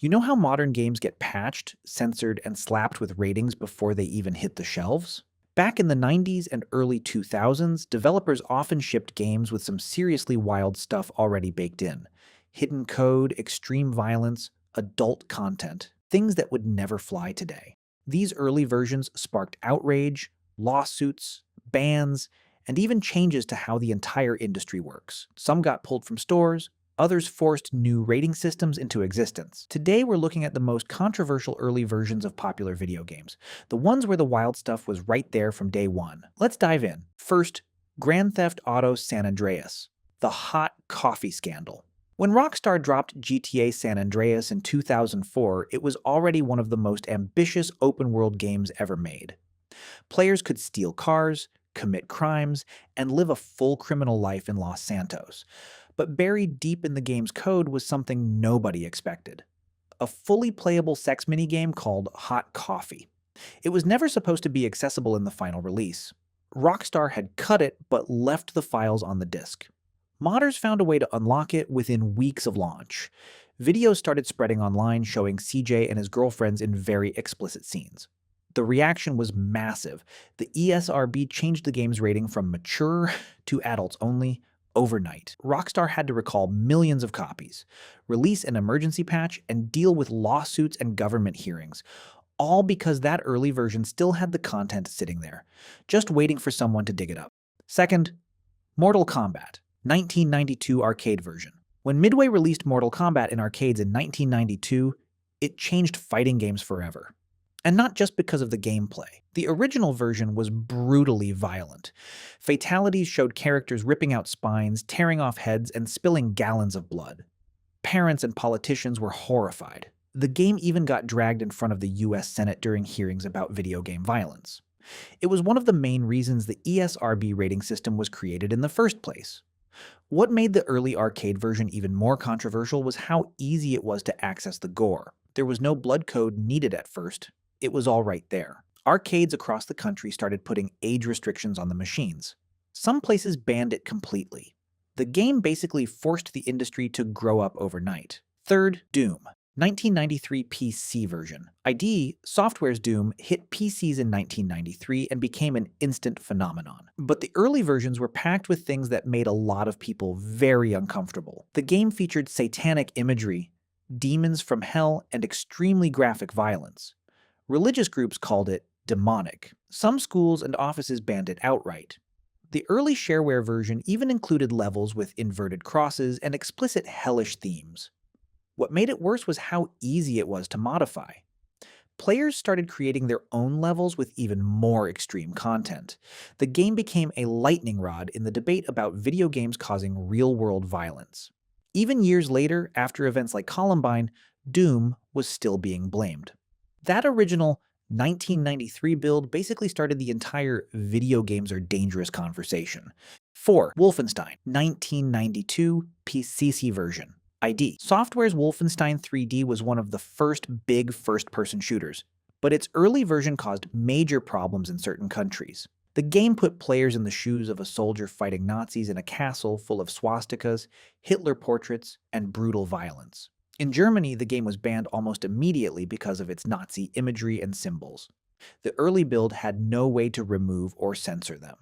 You know how modern games get patched, censored, and slapped with ratings before they even hit the shelves? Back in the 90s and early 2000s, developers often shipped games with some seriously wild stuff already baked in. Hidden code, extreme violence, adult content, things that would never fly today. These early versions sparked outrage, lawsuits, bans, and even changes to how the entire industry works. Some got pulled from stores, others forced new rating systems into existence. Today, we're looking at the most controversial early versions of popular video games, the ones where the wild stuff was right there from day one. Let's dive in. First, Grand Theft Auto San Andreas, the hot coffee scandal. When Rockstar dropped GTA San Andreas in 2004, it was already one of the most ambitious open-world games ever made. Players could steal cars, commit crimes, and live a full criminal life in Los Santos. But buried deep in the game's code was something nobody expected: a fully playable sex minigame called Hot Coffee. It was never supposed to be accessible in the final release. Rockstar had cut it but left the files on the disk. Modders found a way to unlock it within weeks of launch. Videos started spreading online showing CJ and his girlfriends in very explicit scenes. The reaction was massive. The ESRB changed the game's rating from mature to adults only overnight. Rockstar had to recall millions of copies, release an emergency patch, and deal with lawsuits and government hearings, all because that early version still had the content sitting there, just waiting for someone to dig it up. Second, Mortal Kombat, 1992 arcade version. When Midway released Mortal Kombat in arcades in 1992, it changed fighting games forever. And not just because of the gameplay. The original version was brutally violent. Fatalities showed characters ripping out spines, tearing off heads, and spilling gallons of blood. Parents and politicians were horrified. The game even got dragged in front of the US Senate during hearings about video game violence. It was one of the main reasons the ESRB rating system was created in the first place. What made the early arcade version even more controversial was how easy it was to access the gore. There was no blood code needed at first. It was all right there. Arcades across the country started putting age restrictions on the machines. Some places banned it completely. The game basically forced the industry to grow up overnight. Third, Doom, 1993 PC version. ID Software's Doom hit PCs in 1993 and became an instant phenomenon. But the early versions were packed with things that made a lot of people very uncomfortable. The game featured satanic imagery, demons from hell, and extremely graphic violence. Religious groups called it demonic. Some schools and offices banned it outright. The early shareware version even included levels with inverted crosses and explicit hellish themes. What made it worse was how easy it was to modify. Players started creating their own levels with even more extreme content. The game became a lightning rod in the debate about video games causing real-world violence. Even years later, after events like Columbine, Doom was still being blamed. That original 1993 build basically started the entire video games are dangerous conversation. 4. Wolfenstein, 1992 PCC version. ID. Software's Wolfenstein 3D was one of the first big first-person shooters, but its early version caused major problems in certain countries. The game put players in the shoes of a soldier fighting Nazis in a castle full of swastikas, Hitler portraits, and brutal violence. In Germany, the game was banned almost immediately because of its Nazi imagery and symbols. The early build had no way to remove or censor them.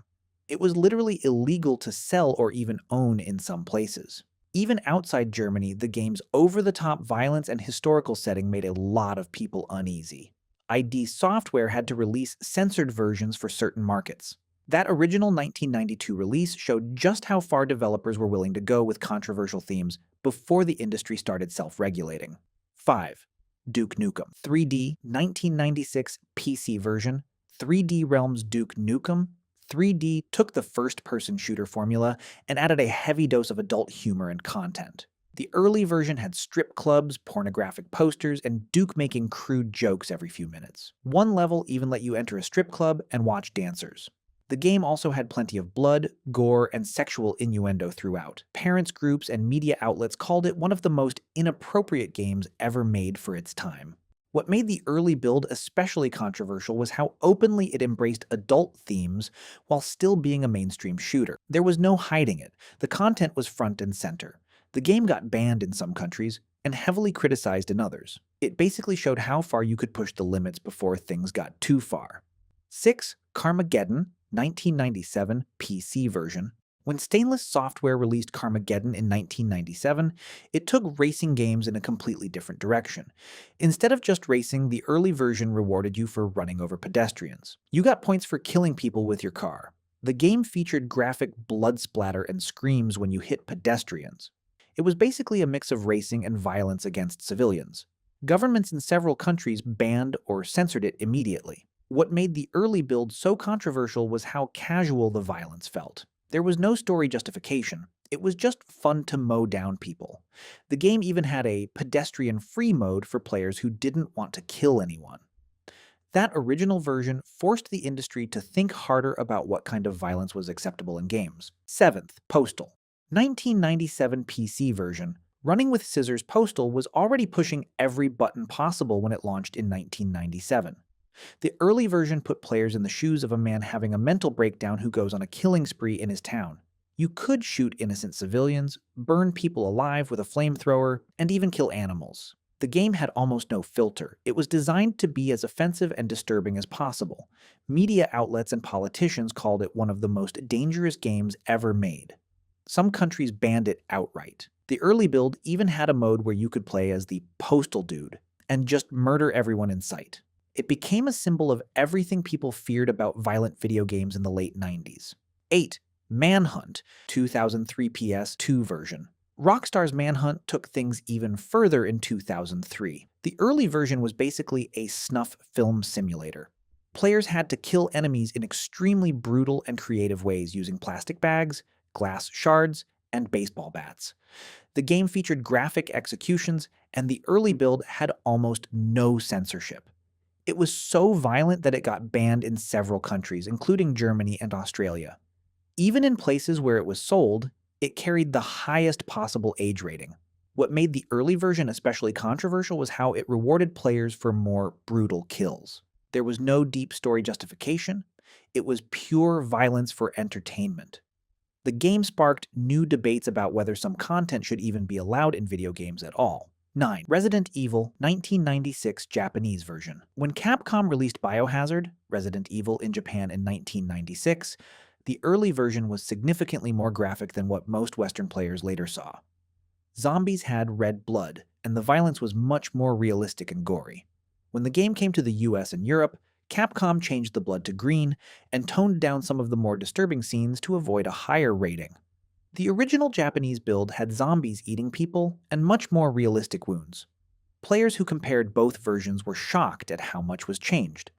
It was literally illegal to sell or even own in some places. Even outside Germany, the game's over-the-top violence and historical setting made a lot of people uneasy. ID Software had to release censored versions for certain markets. That original 1992 release showed just how far developers were willing to go with controversial themes before the industry started self-regulating. 5. Duke Nukem 3D 1996 PC version. 3D Realms Duke Nukem 3D took the first-person shooter formula and added a heavy dose of adult humor and content. The early version had strip clubs, pornographic posters, and Duke making crude jokes every few minutes. One level even let you enter a strip club and watch dancers. The game also had plenty of blood, gore, and sexual innuendo throughout. Parents groups and media outlets called it one of the most inappropriate games ever made for its time. What made the early build especially controversial was how openly it embraced adult themes while still being a mainstream shooter. There was no hiding it. The content was front and center. The game got banned in some countries, and heavily criticized in others. It basically showed how far you could push the limits before things got too far. 6. Carmageddon, 1997 PC version. When Stainless Software released Carmageddon in 1997, it took racing games in a completely different direction. Instead of just racing, the early version rewarded you for running over pedestrians. You got points for killing people with your car. The game featured graphic blood splatter and screams when you hit pedestrians. It was basically a mix of racing and violence against civilians. Governments in several countries banned or censored it immediately. What made the early build so controversial was how casual the violence felt. There was no story justification. It was just fun to mow down people. The game even had a pedestrian-free mode for players who didn't want to kill anyone. That original version forced the industry to think harder about what kind of violence was acceptable in games. 7th, Postal. 1997 PC version. Running with Scissors Postal was already pushing every button possible when it launched in 1997. The early version put players in the shoes of a man having a mental breakdown who goes on a killing spree in his town. You could shoot innocent civilians, burn people alive with a flamethrower, and even kill animals. The game had almost no filter. It was designed to be as offensive and disturbing as possible. Media outlets and politicians called it one of the most dangerous games ever made. Some countries banned it outright. The early build even had a mode where you could play as the Postal Dude and just murder everyone in sight. It became a symbol of everything people feared about violent video games in the late 90s. 8. Manhunt, 2003 PS2 version. Rockstar's Manhunt took things even further in 2003. The early version was basically a snuff film simulator. Players had to kill enemies in extremely brutal and creative ways using plastic bags, glass shards, and baseball bats. The game featured graphic executions, and the early build had almost no censorship. It was so violent that it got banned in several countries, including Germany and Australia. Even in places where it was sold, it carried the highest possible age rating. What made the early version especially controversial was how it rewarded players for more brutal kills. There was no deep story justification. It was pure violence for entertainment. The game sparked new debates about whether some content should even be allowed in video games at all. 9. Resident Evil 1996 Japanese version. When Capcom released Biohazard, Resident Evil in Japan in 1996, the early version was significantly more graphic than what most Western players later saw. Zombies had red blood, and the violence was much more realistic and gory. When the game came to the US and Europe, Capcom changed the blood to green and toned down some of the more disturbing scenes to avoid a higher rating. The original Japanese build had zombies eating people and much more realistic wounds. Players who compared both versions were shocked at how much was changed.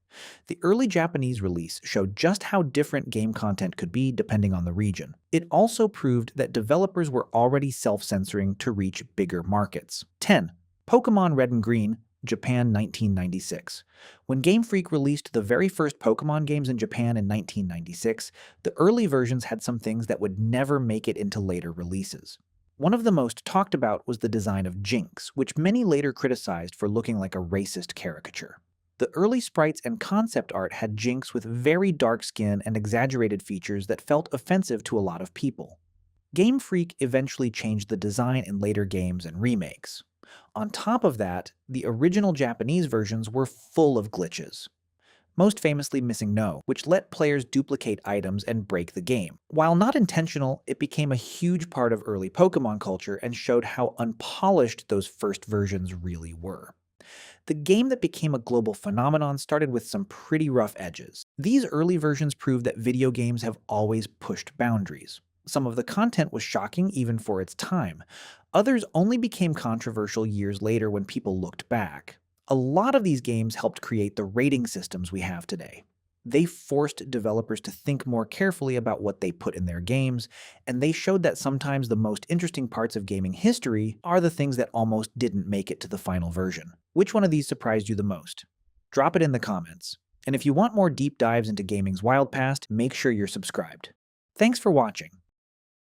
The early Japanese release showed just how different game content could be depending on the region. It also proved that developers were already self-censoring to reach bigger markets. 10. Pokémon Red and Green, Japan 1996. When Game Freak released the very first Pokémon games in Japan in 1996, the early versions had some things that would never make it into later releases. One of the most talked about was the design of Jynx, which many later criticized for looking like a racist caricature. The early sprites and concept art had Jynx with very dark skin and exaggerated features that felt offensive to a lot of people. Game Freak eventually changed the design in later games and remakes. On top of that, the original Japanese versions were full of glitches. Most famously Missing No, which let players duplicate items and break the game. While not intentional, it became a huge part of early Pokémon culture and showed how unpolished those first versions really were. The game that became a global phenomenon started with some pretty rough edges. These early versions proved that video games have always pushed boundaries. Some of the content was shocking even for its time. Others only became controversial years later when people looked back. A lot of these games helped create the rating systems we have today. They forced developers to think more carefully about what they put in their games, and they showed that sometimes the most interesting parts of gaming history are the things that almost didn't make it to the final version. Which one of these surprised you the most? Drop it in the comments. And if you want more deep dives into gaming's wild past, make sure you're subscribed. Thanks for watching.